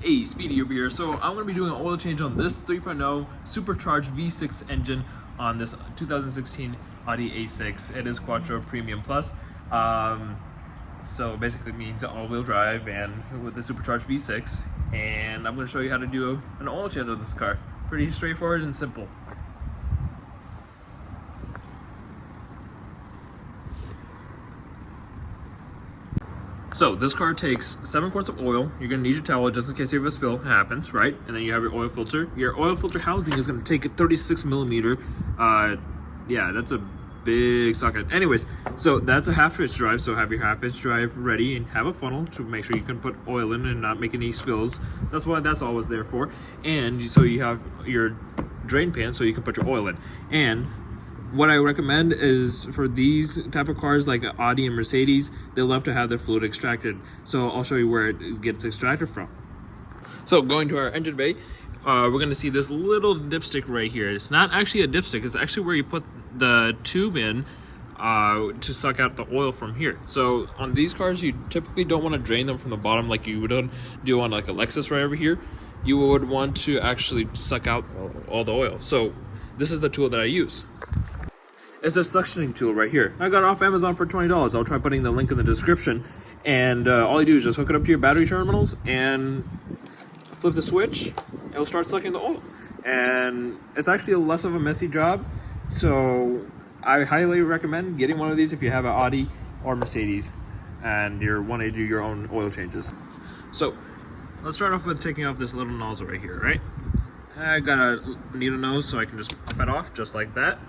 Hey, Speedy over here. So I'm going to be doing an oil change on this 3.0 supercharged V6 engine on this 2016 Audi A6. It is Quattro Premium Plus. So basically it means all-wheel drive and with the supercharged V6. And I'm going to show you how to do an oil change on this car. Pretty straightforward and simple. So this car takes 7 quarts of oil. You're gonna need your towel just in case you have a spill. It happens, right? And then you have your oil filter. Your oil filter housing is gonna take a 36 millimeter. Yeah, that's a big socket. Anyways, so that's a half-inch drive. So have your half-inch drive ready and have a funnel to make sure you can put oil in and not make any spills. That's what that's always there for. And so you have your drain pan so you can put your oil in. And what I recommend is for these type of cars like Audi and Mercedes, they love to have their fluid extracted. So I'll show you where it gets extracted from. So going to our engine bay, we're gonna see this little dipstick right here. It's not actually a dipstick, it's actually where you put the tube in to suck out the oil from here. So on these cars, you typically don't wanna drain them from the bottom like you would do on like a Lexus right over here. You would want to actually suck out all the oil. So this is the tool that I use. It's a suctioning tool right here. I got it off Amazon for $20. I'll try putting the link in the description. And all you do is just hook it up to your battery terminals and flip the switch. It'll start sucking the oil. And it's actually less of a messy job. So I highly recommend getting one of these if you have an Audi or Mercedes and you want to do your own oil changes. So let's start off with taking off this little nozzle right here, right? I got a needle nose so I can just pop it off just like that.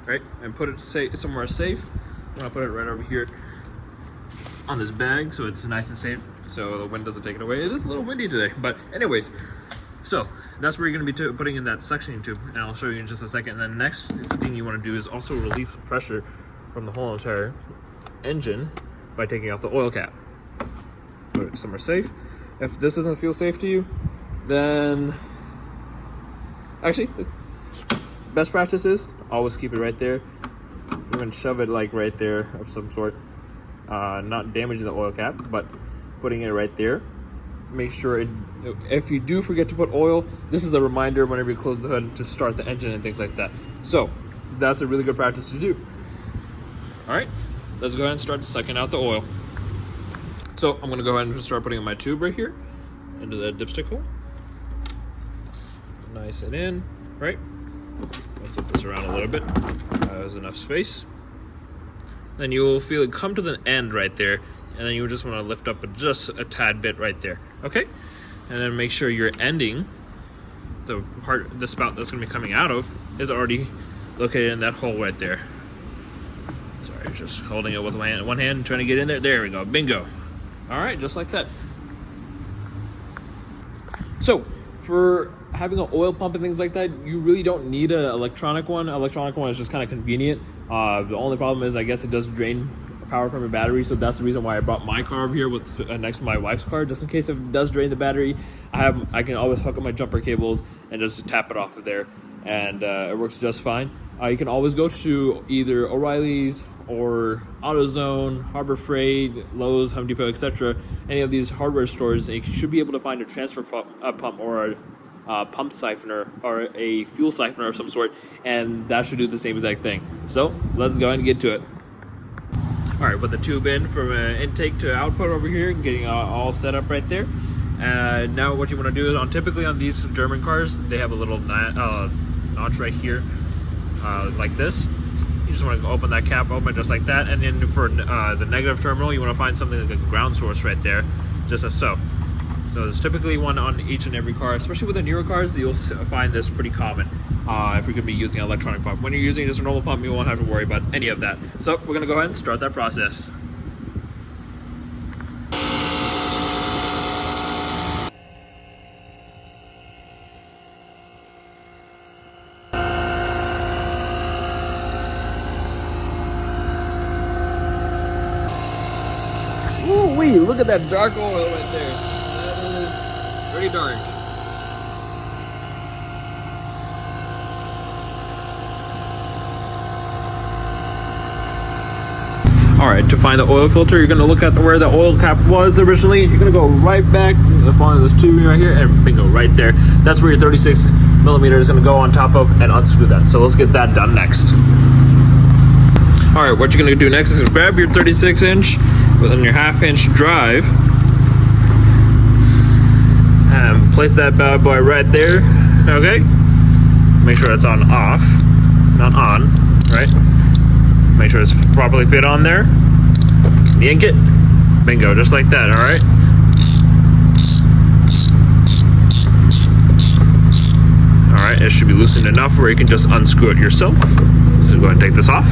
Right, and put it somewhere safe. I'm gonna put it right over here on this bag so it's nice and safe so the wind doesn't take it away. It is a little windy today, but anyways, so that's where you're gonna be putting in that suctioning tube, and I'll show you in just a second. And then the next thing you want to do is also relieve the pressure from the whole entire engine by taking off the oil cap. Put it somewhere safe. If this doesn't feel safe to you, then actually best practice is always keep it right there. We're going to shove it like right there of some sort, not damaging the oil cap, but putting it right there. Make sure if you do forget to put oil, this is a reminder whenever you close the hood to start the engine and things like that. So that's a really good practice to do. All right, let's go ahead and start sucking out the oil. So I'm going to go ahead and start putting in my tube right here into the dipstick hole. Nice and in, right? I'll flip this around a little bit. There's enough space. Then you will feel it come to the end right there, and then you just want to lift up just a tad bit right there. Okay, and then make sure you're ending the spout that's going to be coming out of is already located in that hole right there. Sorry, just holding it with one hand, trying to get in there. There we go, bingo. All right, just like that. So for having an oil pump and things like that, you really don't need an electronic one. An electronic one is just kind of convenient. The only problem is I guess it does drain power from your battery, so that's the reason why I brought my car over here with next to my wife's car, just in case if it does drain the battery. I can always hook up my jumper cables and just tap it off of there, and it works just fine. You can always go to either O'Reilly's or AutoZone, Harbor Freight, Lowe's, Home Depot, etc. Any of these hardware stores, and you should be able to find a transfer pump or a pump siphoner or a fuel siphoner of some sort, and that should do the same exact thing. So let's go ahead and get to it. All right, with the tube in from intake to output over here, getting all set up right there. Now what you want to do is typically on these German cars, they have a little notch right here, like this. You just want to open that cap open just like that, and then for the negative terminal, you want to find something like a ground source right there, just as so. So there's typically one on each and every car, especially with the newer cars, you'll find this pretty common if you're going to be using an electronic pump. When you're using just a normal pump, you won't have to worry about any of that. So we're going to go ahead and start that process. Ooh-wee, look at that dark oil right there. Pretty dark. All right, to find the oil filter, you're gonna look at where the oil cap was originally. You're gonna go right back following this tubing right here, and bingo, right there. That's where your 36 millimeter is going to go on top of and unscrew that. So let's get that done next. All right, what you're going to do next is grab your 36 inch within your 1/2 inch drive and place that bad boy right there. Okay, make sure it's on off, not on, right? Make sure it's properly fit on there. Yank it, bingo, just like that. All right. All right, it should be loosened enough where you can just unscrew it yourself. So go ahead and take this off.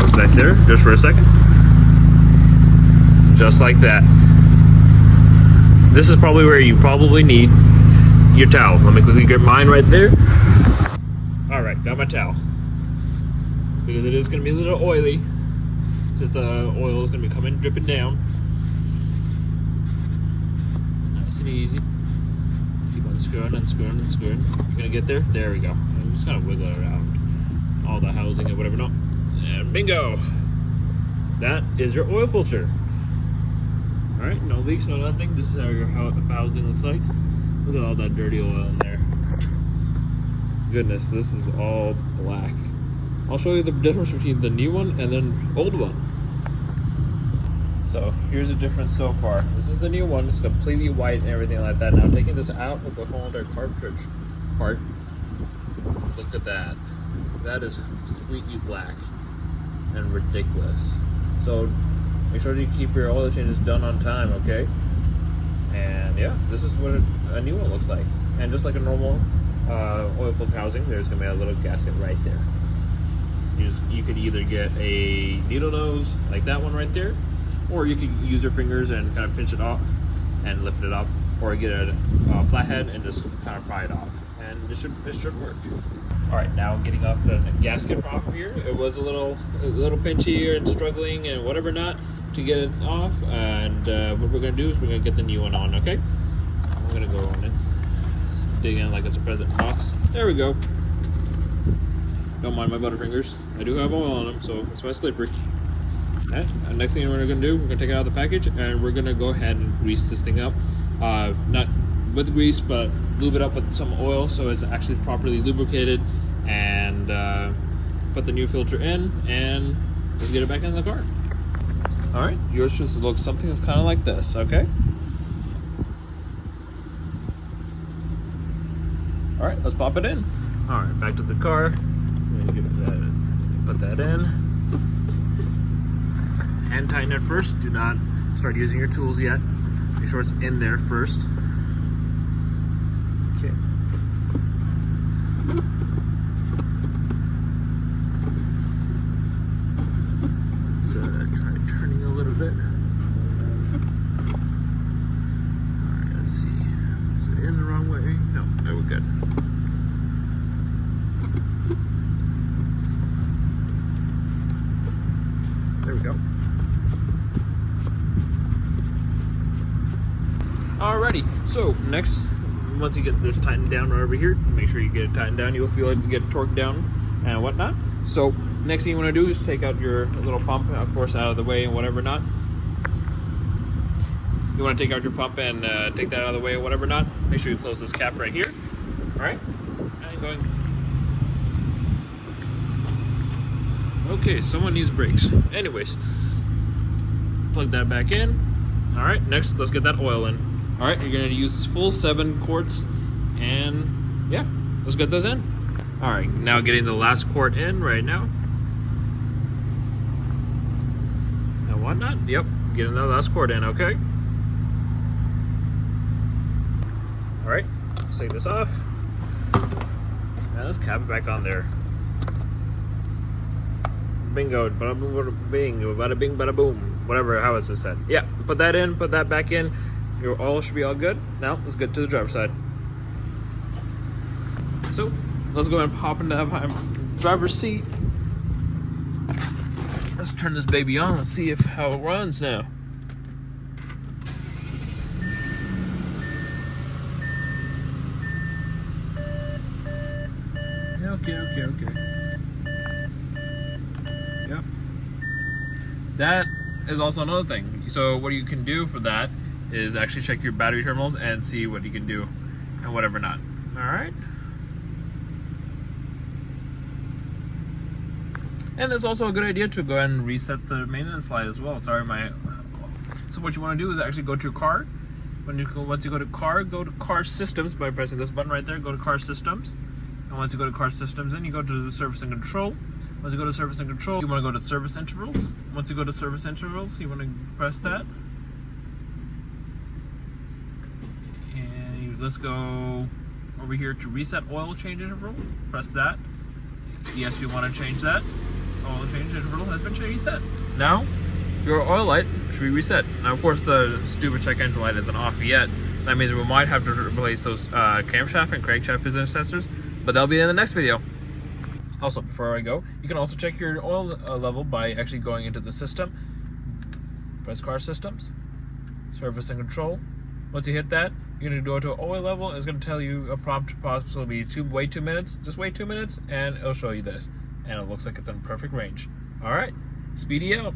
Just right there, just for a second. Just like that. This is probably where you probably need your towel. Let me quickly get mine right there. All right, got my towel. Because it is going to be a little oily, since the oil is going to be coming dripping down. Nice and easy. Keep unscrewing, unscrewing, unscrewing. You're going to get there. There we go. And just kind of wiggle it around all the housing and whatever. No, and bingo. That is your oil filter. All right, no leaks, no nothing. This is how your housing looks like. Look at all that dirty oil in there. Goodness, this is all black. I'll show you the difference between the new one and then old one. So here's the difference so far. This is the new one. It's completely white and everything like that. Now taking this out with the whole entire cartridge part, look at that. That is completely black and ridiculous. So make sure you keep your oil changes done on time, okay? And yeah, this is what a new one looks like. And just like a normal oil filter housing, there's gonna be a little gasket right there. You could either get a needle nose like that one right there, or you could use your fingers and kind of pinch it off and lift it up, or get a flathead and just kind of pry it off, and it should work. All right, now getting off the gasket from off here, it was a little pinchy and struggling and whatever not to get it off, and what we're gonna do is we're gonna get the new one on. Okay, I'm gonna go on it, dig in like it's a present box. There we go. Don't mind my butterfingers. I do have oil on them, so that's why it's slippery. Okay. Next thing we're gonna do, we're gonna take it out of the package and we're gonna go ahead and grease this thing up. Not with grease, but lube it up with some oil so it's actually properly lubricated, and put the new filter in, and let's get it back in the car. All right, yours just looks something that's kind of like this, okay? All right, let's pop it in. All right, back to the car. Put that in. Hand tighten it first. Do not start using your tools yet. Make sure it's in there first. Okay. Let's try turning a little bit. All right, let's see. Is it in the wrong way? No, we're good. There we go. Alrighty, so next, once you get this tightened down right over here, make sure you get it tightened down. You'll feel it get torqued down and whatnot. So next thing you want to do is take out your little pump, of course, out of the way and whatever not. You want to take out your pump and take that out of the way and whatever not. Make sure you close this cap right here. Alright, and going. Okay, someone needs brakes. Anyways, plug that back in. All right, next, let's get that oil in. All right, you're gonna use full 7 quarts, and yeah, let's get those in. All right, now getting the last quart in right now. And whatnot, yep, getting the last quart in, okay. All right, let's take this off. And let's cap it back on there. Bingo, bada boom, bada bing, bada bing, bada boom, whatever, how is this said? Yeah, put that in, put that back in. Your oil should be all good. Now, let's get to the driver's side. So, let's go ahead and pop into the driver's seat. Let's turn this baby on. Let's see how it runs now. Okay. Yep. That is also another thing. So what you can do for that is actually check your battery terminals and see what you can do and whatever not. All right. And it's also a good idea to go ahead and reset the maintenance light as well. Sorry, so what you want to do is actually go to your car. Once you go to car systems by pressing this button right there. Go to car systems, and once you go to car systems, then you go to service and control. Once you go to service and control, you want to go to service intervals. Once you go to service intervals, you want to press that, and let's go over here to reset oil change interval. Press that. Yes, we want to change that. Oil change interval has been reset. Now, your oil light should be reset. Now, of course, the stupid check engine light isn't off yet. That means we might have to replace those camshaft and crankshaft position sensors, but that'll be in the next video. Also, before I go, you can also check your oil level by actually going into the system. Press car systems, service and control. Once you hit that, you're going to go to oil level, and it's going to tell you a prompt possibly wait 2 minutes. Just wait 2 minutes, and it'll show you this. And it looks like it's in perfect range. All right, Speedy out.